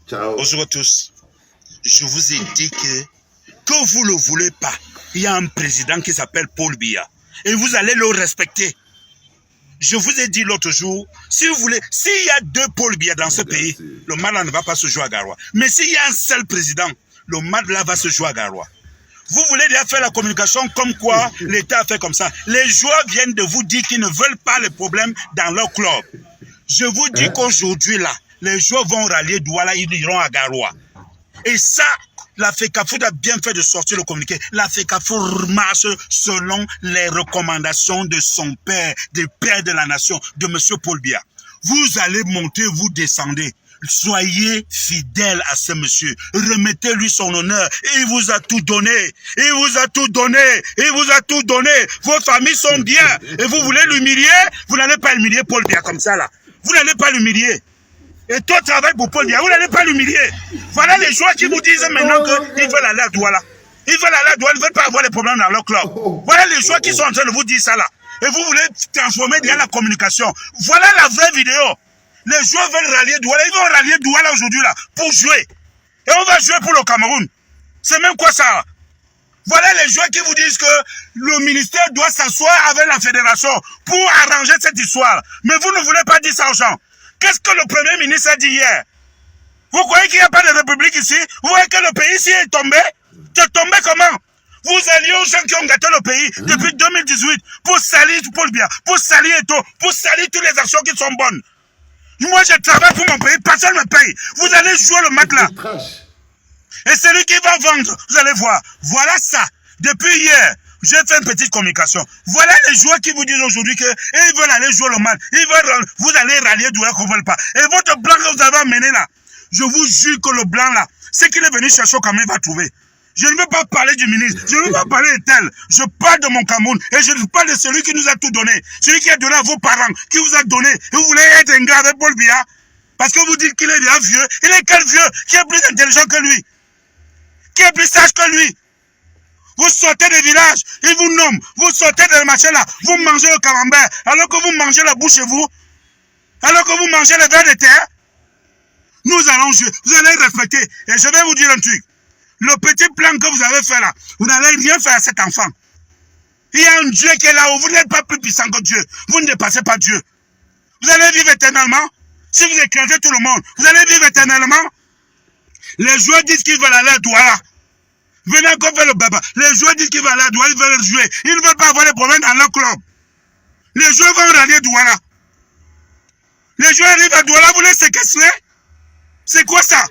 Ciao. Bonjour à tous. Je vous ai dit que vous ne le voulez pas, il y a un président qui s'appelle Paul Biya. Et vous allez le respecter. Je vous ai dit l'autre jour, si vous voulez, s'il y a deux Paul Biya dans ce pays, le mal là ne va pas se jouer à Garoua. Mais s'il y a un seul président, le mal là va se jouer à Garoua. Vous voulez déjà faire la communication comme quoi l'État a fait comme ça. Les joueurs viennent de vous dire qu'ils ne veulent pas les problèmes dans leur club. Je vous dis qu'aujourd'hui là, les joueurs vont rallier Douala, ils iront à Garoua. Et ça, la FECAFOOT a bien fait de sortir le communiqué. La FECAFOOT marche selon les recommandations de son père, du père de la nation, de M. Paul Biya. Vous allez monter, vous descendez. Soyez fidèles à ce monsieur. Remettez-lui son honneur. Il vous a tout donné. Il vous a tout donné. Il vous a tout donné. Vos familles sont bien. Et vous voulez l'humilier? Vous n'allez pas humilier Paul Biya comme ça là. Vous n'allez pas l'humilier. Et toi, travaille pour Paul Biya. Vous n'allez pas l'humilier. Voilà les joueurs qui vous disent maintenant qu'ils veulent aller à Douala. Ils veulent aller à Douala. Ils ne veulent pas avoir des problèmes dans leur club. Voilà les joueurs qui sont en train de vous dire ça là. Et vous voulez transformer dans la communication. Voilà la vraie vidéo. Les joueurs veulent rallier Douala. Ils vont rallier Douala aujourd'hui là pour jouer. Et on va jouer pour le Cameroun. C'est même quoi ça? Voilà les joueurs qui vous disent que le ministère doit s'asseoir avec la fédération pour arranger cette histoire. Mais vous ne voulez pas dire ça aux gens. Qu'est-ce que le Premier ministre a dit hier? Vous croyez qu'il n'y a pas de république ici? Vous voyez que le pays ici est tombé? C'est tombé comment? Vous alliez aux gens qui ont gâté le pays depuis 2018 pour salir Paul Biya, pour salir Eto, pour salir toutes les actions qui sont bonnes. Moi, je travaille pour mon pays, personne ne me paye. Vous allez jouer le match là. Et celui qui va vendre, vous allez voir. Voilà ça. Depuis hier, j'ai fait une petite communication. Voilà les joueurs qui vous disent aujourd'hui qu'ils veulent aller jouer le match. Vous allez rallier Douala qu'on ne veut pas. Et votre blanc que vous avez amené là, je vous jure que le blanc là, ce qu'il est venu chercher au Cameroun, il va trouver. Je ne veux pas parler du ministre, je ne veux pas parler de tel. Je parle de mon Cameroun et je parle de celui qui nous a tout donné. Celui qui a donné à vos parents, qui vous a donné. Et vous voulez être un gars avec Paul Biya parce que vous dites qu'il est déjà vieux. Il est quel vieux qui est plus intelligent que lui? Qui est plus sage que lui? Vous sortez des villages, ils vous nomment. Vous sortez de machin là, vous mangez le camembert alors que vous mangez la bouche chez vous. Alors que vous mangez les vers de terre. Nous allons jouer, vous allez respecter. Et je vais vous dire un truc. Le petit plan que vous avez fait là, vous n'allez rien faire à cet enfant. Il y a un Dieu qui est là-haut. Vous n'êtes pas plus puissant que Dieu. Vous ne dépassez pas Dieu. Vous allez vivre éternellement. Si vous écrasez tout le monde, vous allez vivre éternellement. Les joueurs disent qu'ils veulent aller à Douala. Venez encore faire le baba. Les joueurs disent qu'ils veulent aller à Douala, ils veulent jouer. Ils ne veulent pas avoir des problèmes dans leur club. Les joueurs vont rallier Douala. Les joueurs arrivent à Douala, vous les séquestrez. C'est quoi ça?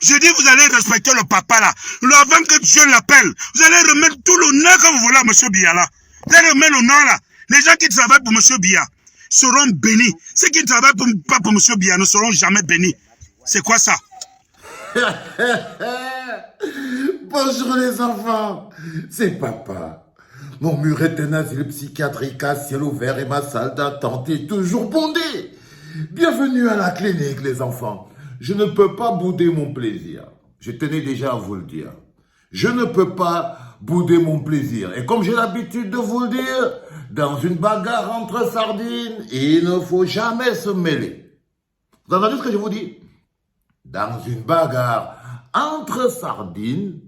Je dis, vous allez respecter le papa là. Avant que Dieu l'appelle, vous allez remettre tout l'honneur que vous voulez à M. Biya là. Vous allez remettre l'honneur là. Les gens qui travaillent pour M. Biya seront bénis. Ceux qui ne travaillent pas pour M. Biya ne seront jamais bénis. C'est quoi ça? Bonjour les enfants, c'est papa. Mon mur est un asile psychiatrique à ciel ouvert et ma salle d'attente est toujours bondée. Bienvenue à la clinique les enfants. Je ne peux pas bouder mon plaisir. Je tenais déjà à vous le dire. Je ne peux pas bouder mon plaisir. Et comme j'ai l'habitude de vous le dire, dans une bagarre entre sardines, il ne faut jamais se mêler. Vous entendez ce que je vous dis? Dans une bagarre entre sardines,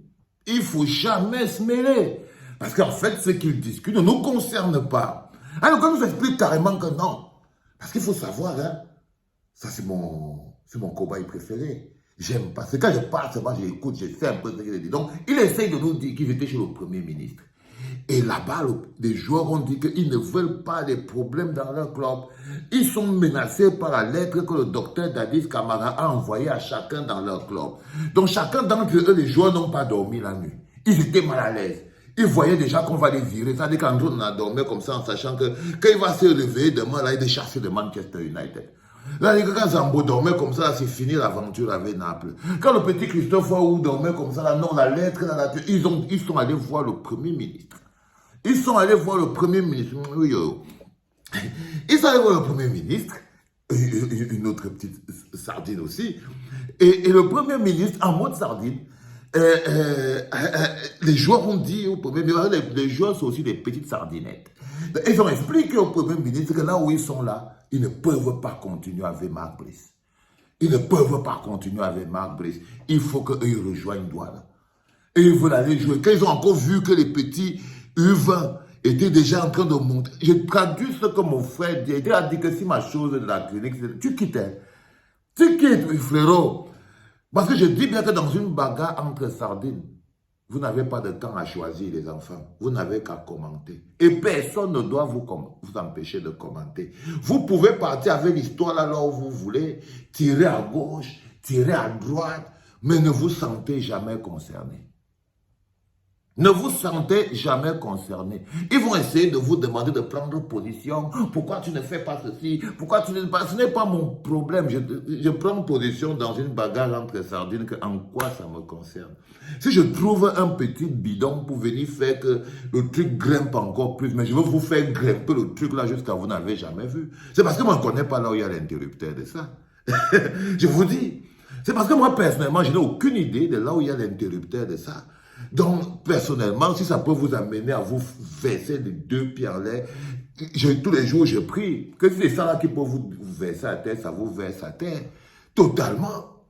il ne faut jamais se mêler. Parce qu'en fait, ce qu'ils discutent ne nous concerne pas. Alors, quand on nous explique carrément que non. Parce qu'il faut savoir, hein, ça c'est mon cobaye préféré. J'aime pas. C'est quand je parle seulement, j'écoute, je sais un peu ce qu'il dit. Donc, il essaye de nous dire qu'ils étaient chez le Premier ministre. Et là-bas, les joueurs ont dit qu'ils ne veulent pas des problèmes dans leur club. Ils sont menacés par la lettre que le docteur Dadis Camara a envoyée à chacun dans leur club. Donc, chacun d'entre eux, les joueurs n'ont pas dormi la nuit. Ils étaient mal à l'aise. Ils voyaient déjà qu'on va les virer. C'est-à-dire qu'Andrew on a dormi comme ça en sachant que quand il va se lever demain, là, il est chassé de Manchester United. Là, quand Zambo dormait comme ça, c'est fini l'aventure avec Naples. Quand le petit Christophe Ou dormait comme ça, là, non, la lettre, là, ils sont allés voir le Premier ministre. Ils sont allés voir le Premier ministre. Oui, ils sont allés voir le Premier ministre, une autre petite sardine aussi. Et le Premier ministre, en mode sardine, les joueurs ont dit au Premier ministre, les joueurs sont aussi des petites sardinettes. Ils ont expliqué au Premier ministre que là où ils sont là, ils ne peuvent pas continuer avec Marc Brice. Ils ne peuvent pas continuer avec Marc Brice. Il faut qu'ils rejoignent Douala. Et ils veulent aller jouer. Quand ils ont encore vu que les petits U20 étaient déjà en train de monter, j'ai traduit ce que mon frère dit. Il a dit que si ma chose de la clinique, tu quittes. Tu quittes, frérot. Parce que je dis bien que dans une bagarre entre sardines, vous n'avez pas de temps à choisir, les enfants. Vous n'avez qu'à commenter. Et personne ne doit vous empêcher de commenter. Vous pouvez partir avec l'histoire là où vous voulez, tirer à gauche, tirer à droite, mais ne vous sentez jamais concerné. Ne vous sentez jamais concerné. Ils vont essayer de vous demander de prendre position. Pourquoi tu ne fais pas ceci? Pourquoi tu ne fais pas... Ce n'est pas mon problème. Je prends position dans une bagarre entre sardines. En quoi ça me concerne? Si je trouve un petit bidon pour venir faire que le truc grimpe encore plus, mais je veux vous faire grimper le truc là jusqu'à vous n'avez jamais vu. C'est parce que moi je ne connais pas là où il y a l'interrupteur de ça. Je vous dis. C'est parce que moi personnellement je n'ai aucune idée de là où il y a l'interrupteur de ça. Donc, personnellement, si ça peut vous amener à vous verser les deux pieds en l'air, tous les jours, je prie que c'est ça là qui peut vous verser à terre, ça vous verse à terre. Totalement.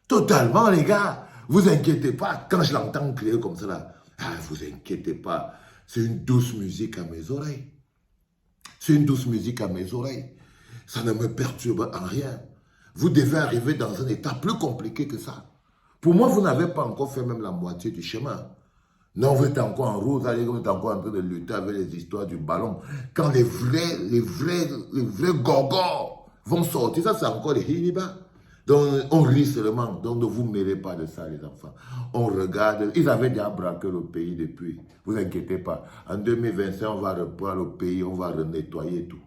Totalement, les gars. Vous inquiétez pas. Quand je l'entends crier comme ça là, vous inquiétez pas. C'est une douce musique à mes oreilles. C'est une douce musique à mes oreilles. Ça ne me perturbe en rien. Vous devez arriver dans un état plus compliqué que ça. Pour moi, vous n'avez pas encore fait même la moitié du chemin. Non, vous êtes encore en route, vous êtes encore en train de lutter avec les histoires du ballon. Quand les vrais gorgons vont sortir, ça c'est encore les hiniba. Donc on rit seulement, donc ne vous mêlez pas de ça les enfants. On regarde, ils avaient déjà braqué le pays depuis, vous inquiétez pas. En 2025, on va reprendre le pays, on va nettoyer tout.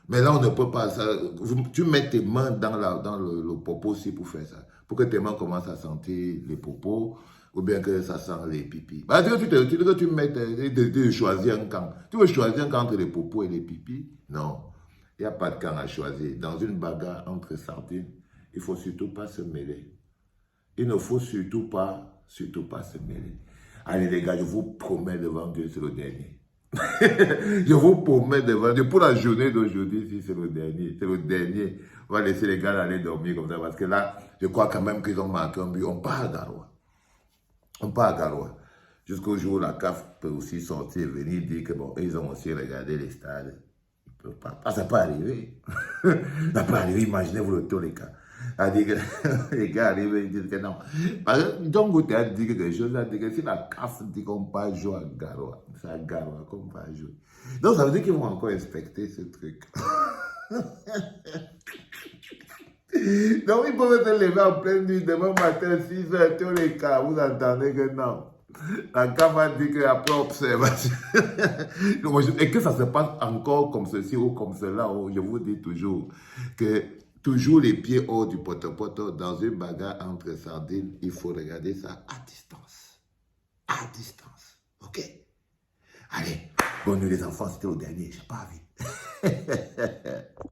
Mais là, on ne peut pas ça. Tu mets tes mains dans le popo aussi pour faire ça. Pour que tes mains commencent à sentir les popos, ou bien que ça sent les pipis. Bah, tu choisis un camp. Tu veux choisir un camp entre les popos et les pipis? Non. Il n'y a pas de camp à choisir. Dans une bagarre entre sardines, il ne faut surtout pas se mêler. Il ne faut surtout pas se mêler. Allez les gars, je vous promets devant Dieu, c'est le dernier. Je vous promets devant Dieu, pour la journée d'aujourd'hui, si c'est le dernier, on va laisser les gars aller dormir comme ça, parce que là, je crois quand même qu'ils ont marqué un but, on part à Garoua. Jusqu'au jour où la CAF peut aussi sortir et venir dire que bon, ils ont aussi regardé les stades. Ils peuvent pas. Ah, ça peut arriver. Ça peut arriver, imaginez-vous le tour, les cas. C'est-à-dire que les gars arrivent et disent que non. Parce que Djongote a dit quelque chose, il a dit que si la CAF dit qu'on ne peut pas jouer à Garoua, c'est à Garoua qu'on va jouer. Donc ça veut dire qu'ils vont encore inspecter ce truc. Donc ils peuvent se lever en pleine nuit, demain matin, 6h, tous les cas, vous entendez que non. La CAF a dit qu'après observation. Et que ça se passe encore comme ceci ou comme cela, je vous dis toujours que toujours les pieds hors du poto-poto, dans une bagarre entre sardines, il faut regarder ça à distance. À distance. Ok? Allez, bonne nuit les enfants, c'était au dernier, j'ai pas envie.